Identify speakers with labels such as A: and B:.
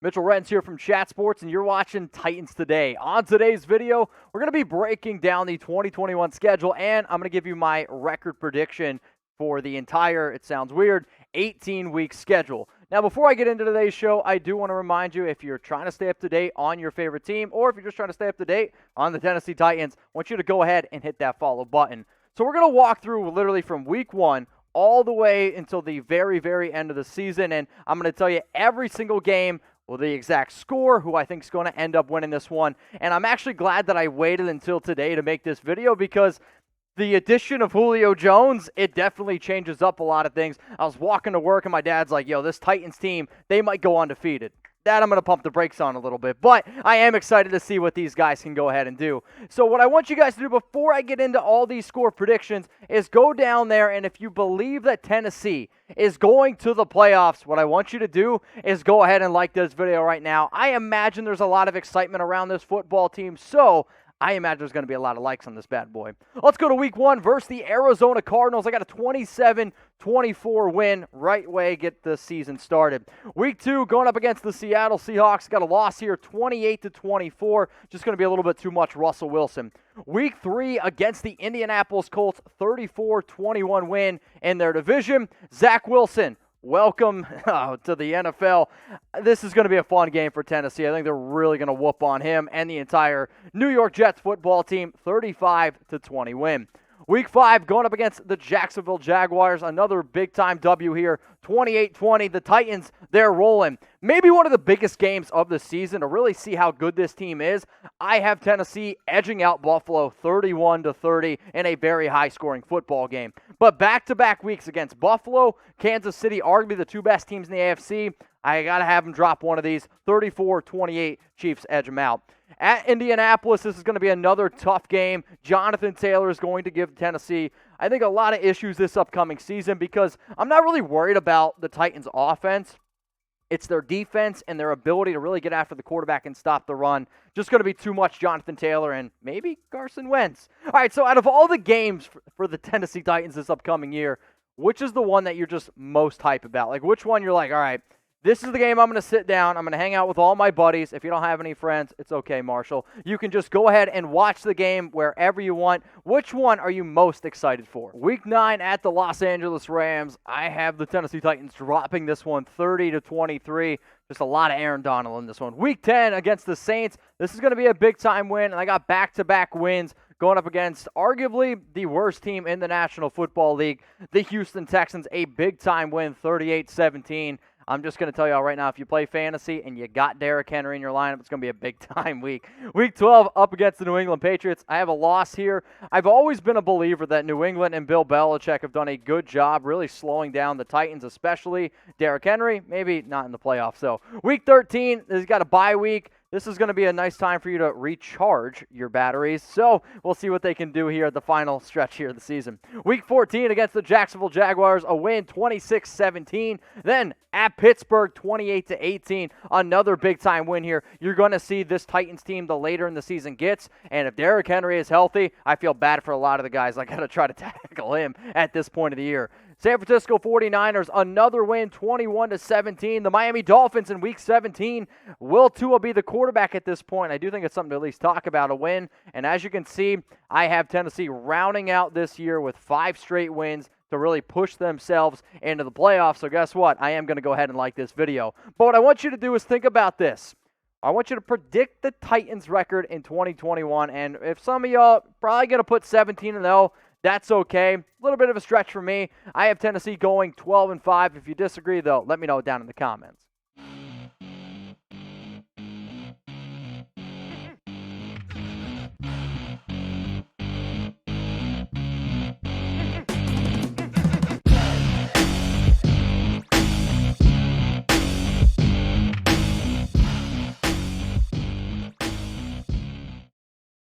A: Mitchell Renz here from Chat Sports, and you're watching Titans Today. On today's video, we're going to be breaking down the 2021 schedule, and I'm going to give you my record prediction for the entire, it sounds weird, 18-week schedule. Now, before I get into today's show, I do want to remind you, if you're trying to stay up to date on your favorite team, or if you're just trying to stay up to date on the Tennessee Titans, I want you to go ahead and hit that follow button. So we're going to walk through literally from week 1 all the way until the very, very end of the season, and I'm going to tell you every single game, well, the exact score, who I think is going to end up winning this one. And I'm actually glad that I waited until today to make this video, because the addition of Julio Jones, it definitely changes up a lot of things. I was walking to work and my dad's like, yo, this Titans team, they might go undefeated. That I'm going to pump the brakes on a little bit. But I am excited to see what these guys can go ahead and do. So what I want you guys to do before I get into all these score predictions is go down there, and if you believe that Tennessee is going to the playoffs, what I want you to do is go ahead and like this video right now. I imagine there's a lot of excitement around this football team, so I imagine there's going to be a lot of likes on this bad boy. Let's go to week 1 versus the Arizona Cardinals. I got a 27-24 win. Right way, get the season started. Week 2, going up against the Seattle Seahawks. Got a loss here, 28-24. Just going to be a little bit too much Russell Wilson. Week 3 against the Indianapolis Colts, 34-21 win in their division. Zach Wilson, welcome to the NFL. This is going to be a fun game for Tennessee. I think they're really going to whoop on him and the entire New York Jets football team, 35-20 win. Week 5, going up against the Jacksonville Jaguars. Another big-time W here, 28-20. The Titans, they're rolling. Maybe one of the biggest games of the season to really see how good this team is. I have Tennessee edging out Buffalo 31-30 in a very high-scoring football game. But back-to-back weeks against Buffalo, Kansas City, arguably the two best teams in the AFC. I got to have them drop one of these. 34-28, Chiefs edge them out. At Indianapolis, this is going to be another tough game. Jonathan Taylor is going to give Tennessee, I think, a lot of issues this upcoming season, because I'm not really worried about the Titans' offense. It's their defense and their ability to really get after the quarterback and stop the run. Just going to be too much Jonathan Taylor and maybe Carson Wentz. All right, so out of all the games for the Tennessee Titans this upcoming year, which is the one that you're just most hype about? Like, which one you're like, all right, this is the game I'm going to sit down, I'm going to hang out with all my buddies. If you don't have any friends, it's okay, Marshall. You can just go ahead and watch the game wherever you want. Which one are you most excited for? Week 9 at the Los Angeles Rams. I have the Tennessee Titans dropping this one 30-23. Just a lot of Aaron Donald in this one. Week 10 against the Saints. This is going to be a big-time win, and I got back-to-back wins going up against arguably the worst team in the National Football League, the Houston Texans. A big-time win, 38-17. I'm just going to tell y'all right now, if you play fantasy and you got Derrick Henry in your lineup, it's going to be a big-time week. Week 12 up against the New England Patriots. I have a loss here. I've always been a believer that New England and Bill Belichick have done a good job really slowing down the Titans, especially Derrick Henry. Maybe not in the playoffs. So week 13, he's got a bye week. This is going to be a nice time for you to recharge your batteries. So we'll see what they can do here at the final stretch here of the season. Week 14 against the Jacksonville Jaguars, a win 26-17. Then at Pittsburgh, 28-18. Another big-time win here. You're going to see this Titans team the later in the season gets. And if Derrick Henry is healthy, I feel bad for a lot of the guys. I got to try to tackle him at this point of the year. San Francisco 49ers, another win, 21-17. The Miami Dolphins in Week 17. Will Tua be the quarterback at this point? I do think it's something to at least talk about, a win. And as you can see, I have Tennessee rounding out this year with 5 straight wins to really push themselves into the playoffs. So guess what? I am going to go ahead and like this video. But what I want you to do is think about this. I want you to predict the Titans' record in 2021. And if some of y'all probably going to put 17-0, that's okay. A little bit of a stretch for me. I have Tennessee going 12-5. If you disagree, though, let me know down in the comments.